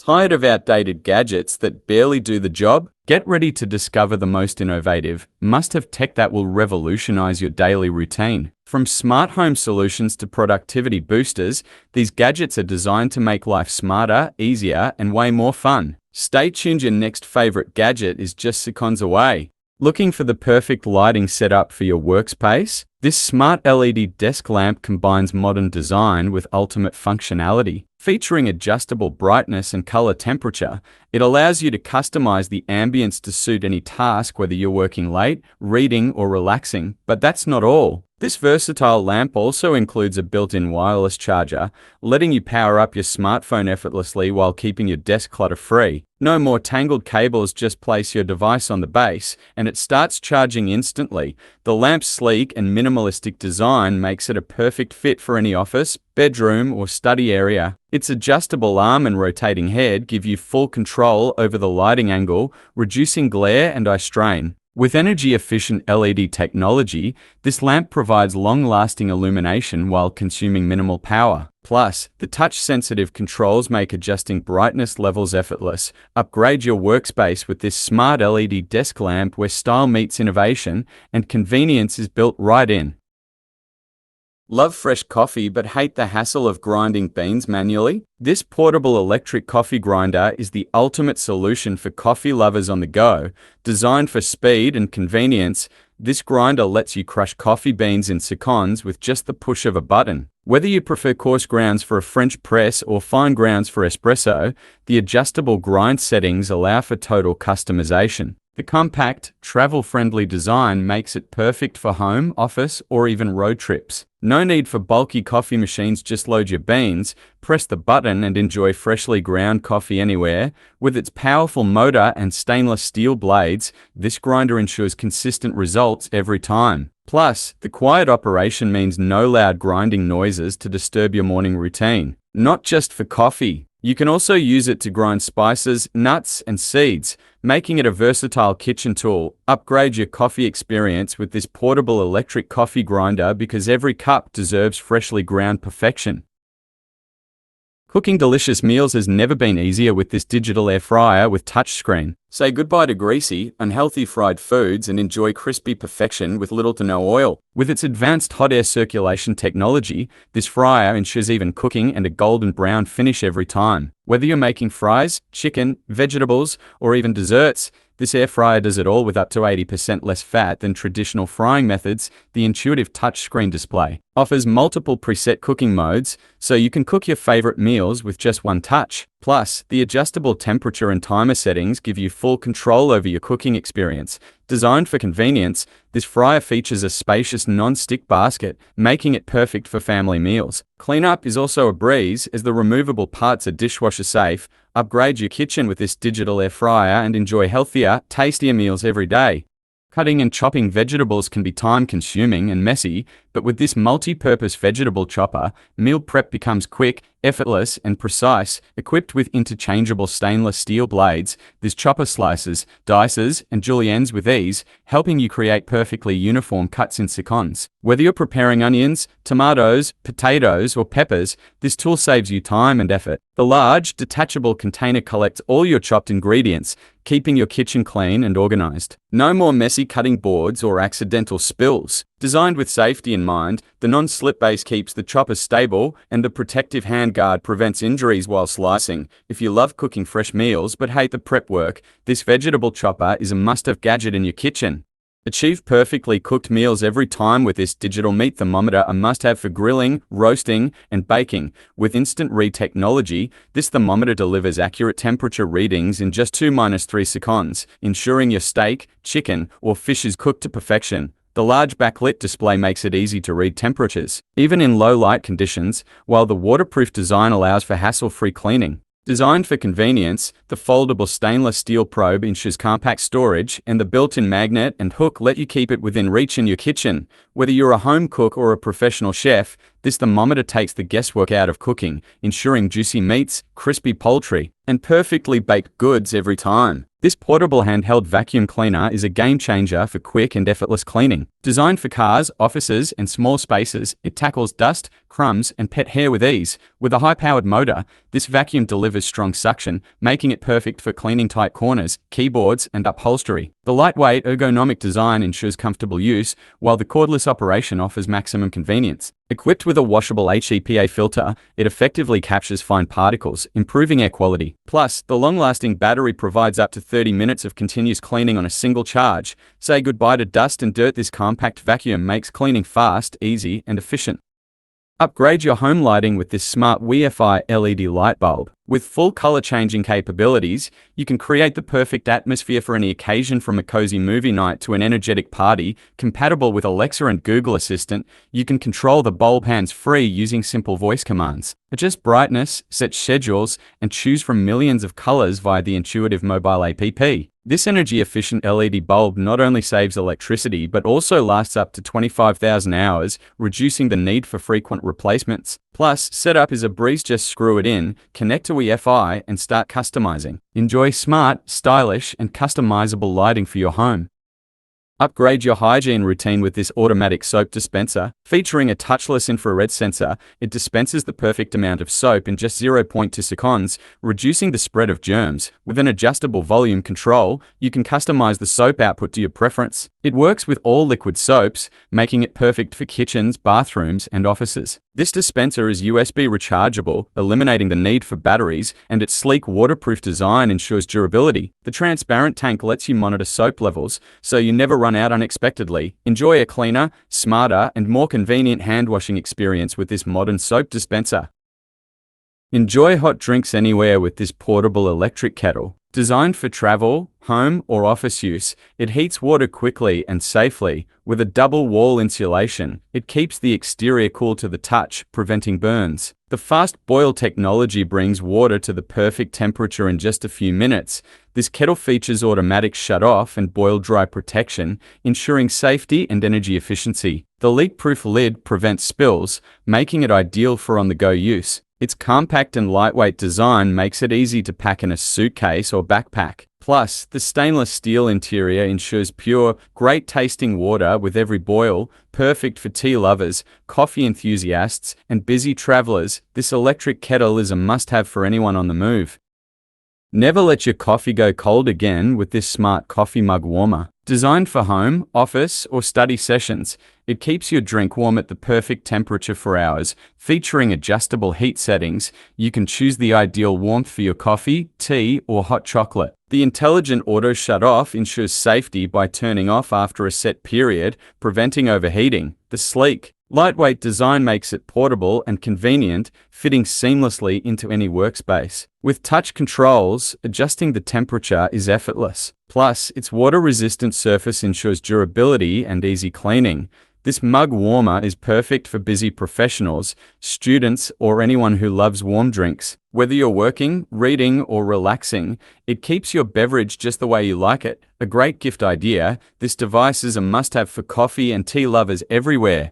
Tired of outdated gadgets that barely do the job? Get ready to discover the most innovative, must-have tech that will revolutionize your daily routine. From smart home solutions to productivity boosters, these gadgets are designed to make life smarter, easier, and way more fun. Stay tuned, your next favorite gadget is just seconds away. Looking for the perfect lighting setup for your workspace? This smart LED desk lamp combines modern design with ultimate functionality. Featuring adjustable brightness and color temperature, it allows you to customize the ambience to suit any task, whether you're working late, reading, or relaxing. But that's not all. This versatile lamp also includes a built-in wireless charger, letting you power up your smartphone effortlessly while keeping your desk clutter-free. No more tangled cables, just place your device on the base, and it starts charging instantly. The lamp's sleek and minimalistic design makes it a perfect fit for any office, bedroom, or study area. Its adjustable arm and rotating head give you full control over the lighting angle, reducing glare and eye strain. With energy-efficient LED technology, this lamp provides long-lasting illumination while consuming minimal power. Plus, the touch-sensitive controls make adjusting brightness levels effortless. Upgrade your workspace with this smart LED desk lamp where style meets innovation and convenience is built right in. Love fresh coffee but hate the hassle of grinding beans manually? This portable electric coffee grinder is the ultimate solution for coffee lovers on the go. Designed for speed and convenience, this grinder lets you crush coffee beans in seconds with just the push of a button. Whether you prefer coarse grounds for a French press or fine grounds for espresso, the adjustable grind settings allow for total customization. The compact, travel-friendly design makes it perfect for home, office, or even road trips. No need for bulky coffee machines, just load your beans, press the button, and enjoy freshly ground coffee anywhere. With its powerful motor and stainless steel blades, this grinder ensures consistent results every time. Plus, the quiet operation means no loud grinding noises to disturb your morning routine. Not just for coffee. You can also use it to grind spices, nuts, and seeds, making it a versatile kitchen tool. Upgrade your coffee experience with this portable electric coffee grinder because every cup deserves freshly ground perfection. Cooking delicious meals has never been easier with this digital air fryer with touchscreen. Say goodbye to greasy, unhealthy fried foods and enjoy crispy perfection with little to no oil. With its advanced hot air circulation technology, this fryer ensures even cooking and a golden brown finish every time. Whether you're making fries, chicken, vegetables, or even desserts, this air fryer does it all with up to 80% less fat than traditional frying methods. The intuitive touchscreen display offers multiple preset cooking modes, so you can cook your favorite meals with just one touch. Plus, the adjustable temperature and timer settings give you full control over your cooking experience. Designed for convenience, this fryer features a spacious non-stick basket, making it perfect for family meals. Cleanup is also a breeze as the removable parts are dishwasher safe. Upgrade your kitchen with this digital air fryer and enjoy healthier, tastier meals every day. Cutting and chopping vegetables can be time-consuming and messy, but with this multi-purpose vegetable chopper, meal prep becomes quick, effortless, and precise. Equipped with interchangeable stainless steel blades, this chopper slices, dices, and juliennes with ease, helping you create perfectly uniform cuts in seconds. Whether you're preparing onions, tomatoes, potatoes, or peppers, this tool saves you time and effort. The large, detachable container collects all your chopped ingredients, keeping your kitchen clean and organized. No more messy cutting boards or accidental spills. Designed with safety in mind, the non-slip base keeps the chopper stable and the protective handguard prevents injuries while slicing. If you love cooking fresh meals but hate the prep work, this vegetable chopper is a must-have gadget in your kitchen. Achieve perfectly cooked meals every time with this digital meat thermometer, a must-have for grilling, roasting, and baking. With instant read technology, this thermometer delivers accurate temperature readings in just 2-3 seconds, ensuring your steak, chicken, or fish is cooked to perfection. The large backlit display makes it easy to read temperatures, even in low light conditions, while the waterproof design allows for hassle-free cleaning. Designed for convenience, the foldable stainless steel probe ensures compact storage, and the built-in magnet and hook let you keep it within reach in your kitchen. Whether you're a home cook or a professional chef, This thermometer takes the guesswork out of cooking, ensuring juicy meats, crispy poultry, and perfectly baked goods every time. This portable handheld vacuum cleaner is a game changer for quick and effortless cleaning. Designed for cars, offices, and small spaces, it tackles dust, crumbs, and pet hair with ease. With a high-powered motor, this vacuum delivers strong suction, making it perfect for cleaning tight corners, keyboards, and upholstery. The lightweight, ergonomic design ensures comfortable use, while the cordless operation offers maximum convenience. Equipped with a washable HEPA filter, it effectively captures fine particles, improving air quality. Plus, the long-lasting battery provides up to 30 minutes of continuous cleaning on a single charge. Say goodbye to dust and dirt. This compact vacuum makes cleaning fast, easy, and efficient. Upgrade your home lighting with this smart Wi-Fi LED light bulb. With full color changing capabilities, you can create the perfect atmosphere for any occasion, from a cozy movie night to an energetic party. Compatible with Alexa and Google Assistant, you can control the bulb hands-free using simple voice commands. Adjust brightness, set schedules, and choose from millions of colors via the intuitive mobile app. This energy-efficient LED bulb not only saves electricity but also lasts up to 25,000 hours, reducing the need for frequent replacements. Plus, setup is a breeze. Just screw it in, connect to Wi-Fi, and start customizing. Enjoy smart, stylish, and customizable lighting for your home. Upgrade your hygiene routine with this automatic soap dispenser. Featuring a touchless infrared sensor, it dispenses the perfect amount of soap in just 0.2 seconds, reducing the spread of germs. With an adjustable volume control, you can customize the soap output to your preference. It works with all liquid soaps, making it perfect for kitchens, bathrooms, and offices. This dispenser is USB rechargeable, eliminating the need for batteries, and its sleek waterproof design ensures durability. The transparent tank lets you monitor soap levels, so you never run out unexpectedly. Enjoy a cleaner, smarter, and more convenient hand-washing experience with this modern soap dispenser. Enjoy hot drinks anywhere with this portable electric kettle. Designed for travel, home, or office use, it heats water quickly and safely. With a double wall insulation, it keeps the exterior cool to the touch, preventing burns. The fast boil technology brings water to the perfect temperature in just a few minutes. This kettle features automatic shut-off and boil-dry protection, ensuring safety and energy efficiency. The leak-proof lid prevents spills, making it ideal for on-the-go use. Its compact and lightweight design makes it easy to pack in a suitcase or backpack. Plus, the stainless steel interior ensures pure, great-tasting water with every boil, perfect for tea lovers, coffee enthusiasts, and busy travelers. This electric kettle is a must-have for anyone on the move. Never let your coffee go cold again with this smart coffee mug warmer. Designed for home, office, or study sessions, it keeps your drink warm at the perfect temperature for hours. Featuring adjustable heat settings, you can choose the ideal warmth for your coffee, tea, or hot chocolate. The intelligent auto shut-off ensures safety by turning off after a set period, preventing overheating. The sleek, lightweight design makes it portable and convenient, fitting seamlessly into any workspace. With touch controls, adjusting the temperature is effortless. Plus, its water-resistant surface ensures durability and easy cleaning. This mug warmer is perfect for busy professionals, students, or anyone who loves warm drinks. Whether you're working, reading, or relaxing, it keeps your beverage just the way you like it. A great gift idea, this device is a must-have for coffee and tea lovers everywhere.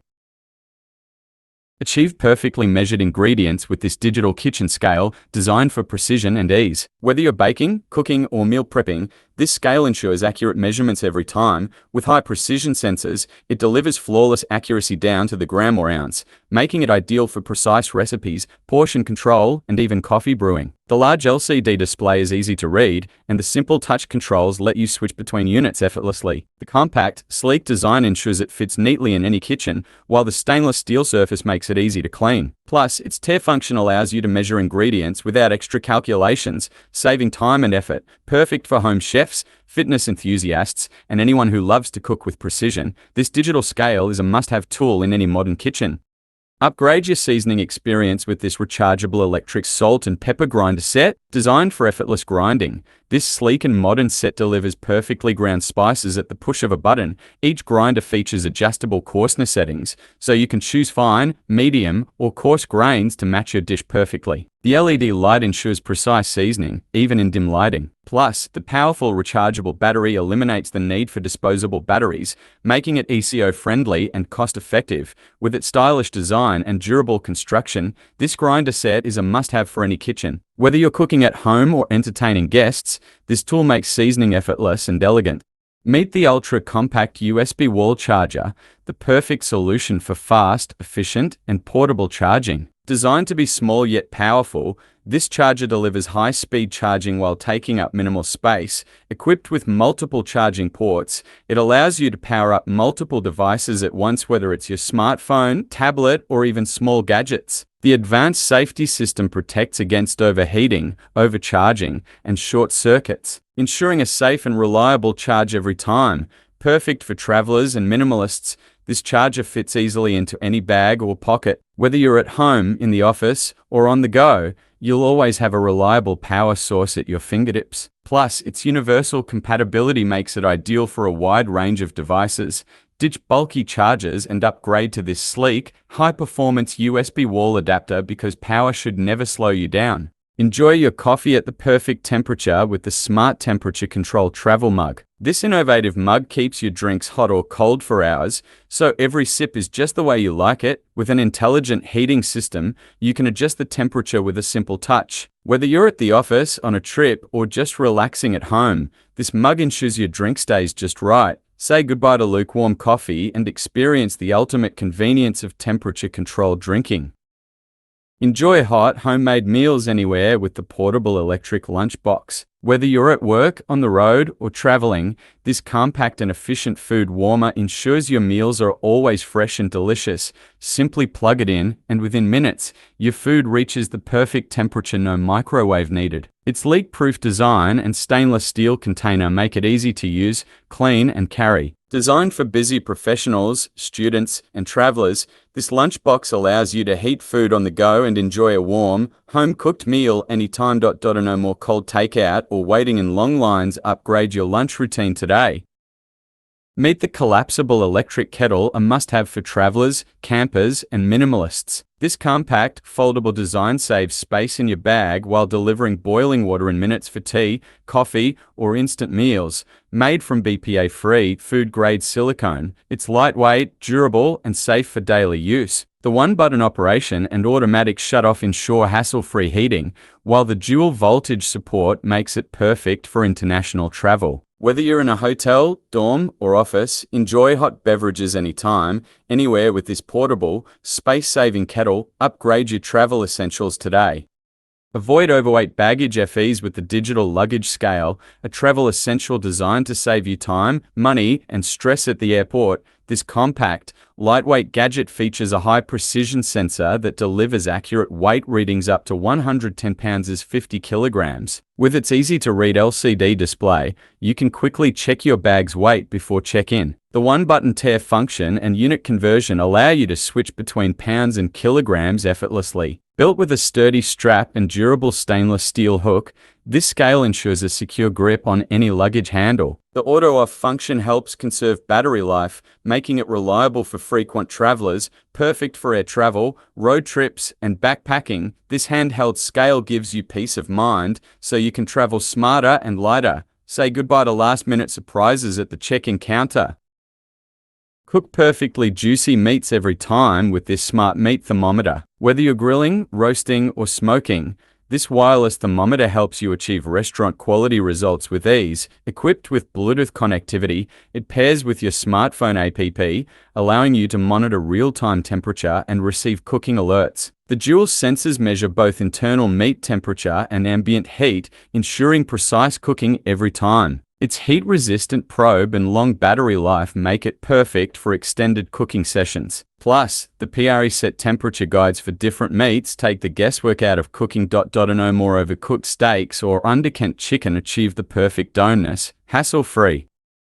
Achieve perfectly measured ingredients with this digital kitchen scale designed for precision and ease. Whether you're baking, cooking, or meal prepping, this scale ensures accurate measurements every time. With high precision sensors, it delivers flawless accuracy down to the gram or ounce, making it ideal for precise recipes, portion control, and even coffee brewing. The large LCD display is easy to read, and the simple touch controls let you switch between units effortlessly. The compact, sleek design ensures it fits neatly in any kitchen, while the stainless steel surface makes it easy to clean. Plus, its tear function allows you to measure ingredients without extra calculations, saving time and effort. Perfect for home chefs, fitness enthusiasts, and anyone who loves to cook with precision, this digital scale is a must-have tool in any modern kitchen. Upgrade your seasoning experience with this rechargeable electric salt and pepper grinder set. Designed for effortless grinding, This sleek and modern set delivers perfectly ground spices at the push of a button. Each grinder features adjustable coarseness settings, so you can choose fine, medium, or coarse grains to match your dish perfectly. The LED light ensures precise seasoning, even in dim lighting. Plus, the powerful rechargeable battery eliminates the need for disposable batteries, making it eco-friendly and cost-effective. With its stylish design and durable construction, this grinder set is a must-have for any kitchen. Whether you're cooking at home or entertaining guests, this tool makes seasoning effortless and elegant. Meet the ultra-compact USB wall charger, the perfect solution for fast, efficient, and portable charging. Designed to be small yet powerful, this charger delivers high-speed charging while taking up minimal space. Equipped with multiple charging ports, it allows you to power up multiple devices at once, whether it's your smartphone, tablet, or even small gadgets. The advanced safety system protects against overheating, overcharging, and short circuits, ensuring a safe and reliable charge every time. Perfect for travelers and minimalists, this charger fits easily into any bag or pocket. Whether you're at home, in the office, or on the go, you'll always have a reliable power source at your fingertips. Plus, its universal compatibility makes it ideal for a wide range of devices. Ditch bulky chargers and upgrade to this sleek, high-performance USB wall adapter because power should never slow you down. Enjoy your coffee at the perfect temperature with the Smart Temperature Control Travel Mug. This innovative mug keeps your drinks hot or cold for hours, so every sip is just the way you like it. With an intelligent heating system, you can adjust the temperature with a simple touch. Whether you're at the office, on a trip, or just relaxing at home, this mug ensures your drink stays just right. Say goodbye to lukewarm coffee and experience the ultimate convenience of temperature-controlled drinking. Enjoy hot, homemade meals anywhere with the portable electric lunchbox. Whether you're at work, on the road, or traveling, this compact and efficient food warmer ensures your meals are always fresh and delicious. Simply plug it in, and within minutes, your food reaches the perfect temperature, no microwave needed. Its leak-proof design and stainless steel container make it easy to use, clean, and carry. Designed for busy professionals, students, and travelers, this lunchbox allows you to heat food on the go and enjoy a warm, home-cooked meal anytime. No more cold takeout or waiting in long lines. Upgrade your lunch routine today. Meet the collapsible electric kettle, a must-have for travelers, campers, and minimalists. This compact, foldable design saves space in your bag while delivering boiling water in minutes for tea, coffee, or instant meals. Made from BPA-free, food-grade silicone, it's lightweight, durable, and safe for daily use. The one-button operation and automatic shut-off ensure hassle-free heating, while the dual voltage support makes it perfect for international travel. Whether you're in a hotel, dorm, or office, enjoy hot beverages anytime, anywhere with this portable, space-saving kettle. Upgrade your travel essentials today. Avoid overweight baggage FEs with the digital luggage scale, a travel essential designed to save you time, money, and stress at the airport. This compact, lightweight gadget features a high-precision sensor that delivers accurate weight readings up to 110 pounds is 50 kilograms. With its easy-to-read LCD display, you can quickly check your bag's weight before check-in. The one-button tare function and unit conversion allow you to switch between pounds and kilograms effortlessly. Built with a sturdy strap and durable stainless steel hook, this scale ensures a secure grip on any luggage handle. The auto-off function helps conserve battery life, making it reliable for frequent travelers, perfect for air travel, road trips, and backpacking. This handheld scale gives you peace of mind, so you can travel smarter and lighter. Say goodbye to last-minute surprises at the check-in counter. Cook perfectly juicy meats every time with this smart meat thermometer. Whether you're grilling, roasting, or smoking, this wireless thermometer helps you achieve restaurant-quality results with ease. Equipped with Bluetooth connectivity, it pairs with your smartphone app, allowing you to monitor real-time temperature and receive cooking alerts. The dual sensors measure both internal meat temperature and ambient heat, ensuring precise cooking every time. Its heat-resistant probe and long battery life make it perfect for extended cooking sessions. Plus, the preset temperature guides for different meats take the guesswork out of cooking. No more overcooked steaks or undercooked chicken achieve the perfect doneness, hassle-free.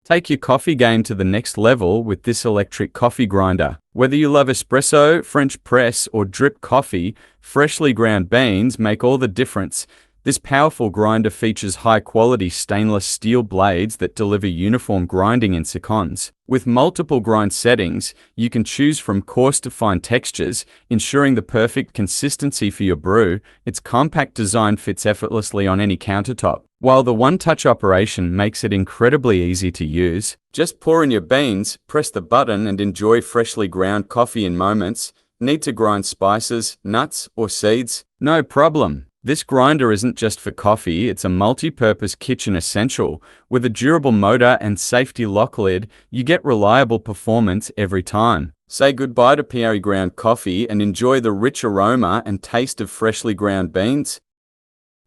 Take your coffee game to the next level with this electric coffee grinder. Whether you love espresso, French press, or drip coffee, freshly ground beans make all the difference. This powerful grinder features high-quality stainless steel blades that deliver uniform grinding in seconds. With multiple grind settings, you can choose from coarse to fine textures, ensuring the perfect consistency for your brew. Its compact design fits effortlessly on any countertop. While the one-touch operation makes it incredibly easy to use, just pour in your beans, press the button, and enjoy freshly ground coffee in moments. Need to grind spices, nuts, or seeds? No problem. This grinder isn't just for coffee, it's a multi-purpose kitchen essential. With a durable motor and safety lock lid, you get reliable performance every time. Say goodbye to pre-ground coffee and enjoy the rich aroma and taste of freshly ground beans.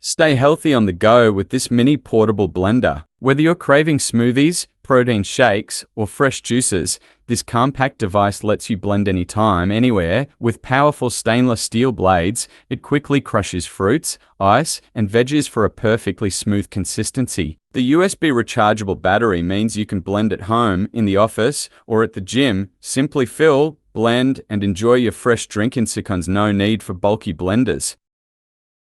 Stay healthy on the go with this mini portable blender. Whether you're craving smoothies, protein shakes, or fresh juices, this compact device lets you blend anytime, anywhere. With powerful stainless steel blades, it quickly crushes fruits, ice, and veggies for a perfectly smooth consistency. The USB rechargeable battery means you can blend at home, in the office, or at the gym. Simply fill, blend, and enjoy your fresh drink in seconds. No need for bulky blenders.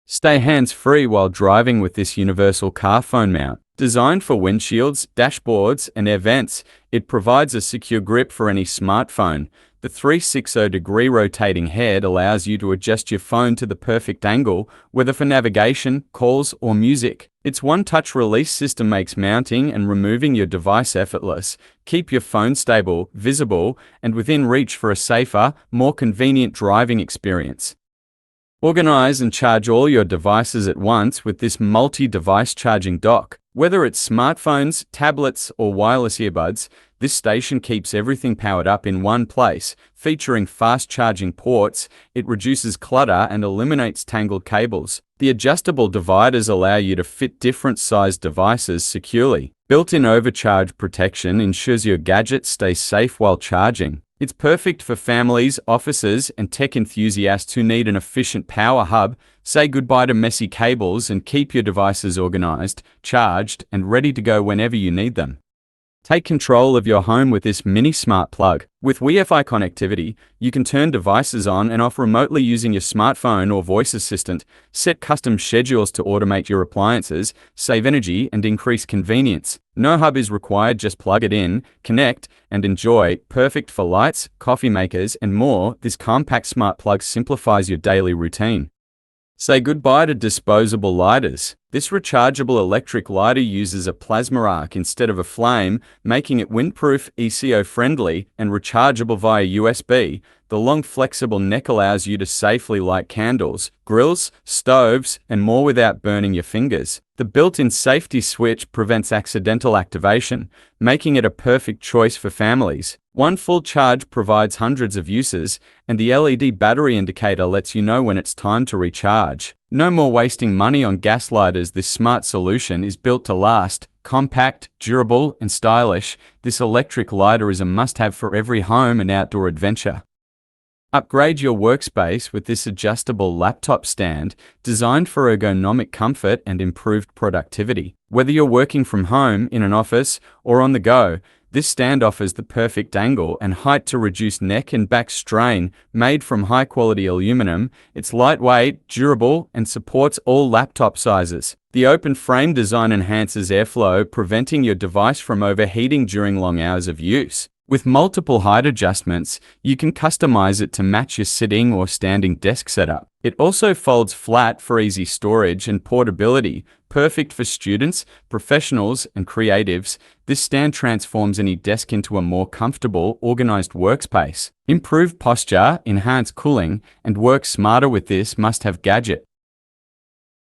Stay hands-free while driving with this universal car phone mount. Designed for windshields, dashboards, and air vents, it provides a secure grip for any smartphone. The 360-degree rotating head allows you to adjust your phone to the perfect angle, whether for navigation, calls, or music. Its one-touch release system makes mounting and removing your device effortless. Keep your phone stable, visible, and within reach for a safer, more convenient driving experience. Organize and charge all your devices at once with this multi-device charging dock. Whether it's smartphones, tablets, or wireless earbuds, this station keeps everything powered up in one place. Featuring fast charging ports, it reduces clutter and eliminates tangled cables. The adjustable dividers allow you to fit different sized devices securely. Built-in overcharge protection ensures your gadget stays safe while charging. It's perfect for families, offices, and tech enthusiasts who need an efficient power hub. Say goodbye to messy cables and keep your devices organized, charged, and ready to go whenever you need them. Take control of your home with this mini smart plug. With Wi-Fi connectivity, you can turn devices on and off remotely using your smartphone or voice assistant. Set custom schedules to automate your appliances, save energy, and increase convenience. No hub is required, just plug it in, connect, and enjoy. Perfect for lights, coffee makers, and more, this compact smart plug simplifies your daily routine. Say goodbye to disposable lighters. This rechargeable electric lighter uses a plasma arc instead of a flame, making it windproof, eco-friendly, and rechargeable via USB. The long flexible neck allows you to safely light candles, grills, stoves, and more without burning your fingers. The built-in safety switch prevents accidental activation, making it a perfect choice for families. One full charge provides hundreds of uses, and the LED battery indicator lets you know when it's time to recharge. No more wasting money on gas lighters. This smart solution is built to last. Compact, durable, and stylish, this electric lighter is a must-have for every home and outdoor adventure. Upgrade your workspace with this adjustable laptop stand, designed for ergonomic comfort and improved productivity. Whether you're working from home, in an office, or on the go, this stand offers the perfect angle and height to reduce neck and back strain. Made from high-quality aluminum, it's lightweight, durable, and supports all laptop sizes. The open frame design enhances airflow, preventing your device from overheating during long hours of use. With multiple height adjustments, you can customize it to match your sitting or standing desk setup. It also folds flat for easy storage and portability, perfect for students, professionals, and creatives. This stand transforms any desk into a more comfortable, organized workspace. Improve posture, enhance cooling, and work smarter with this must-have gadget.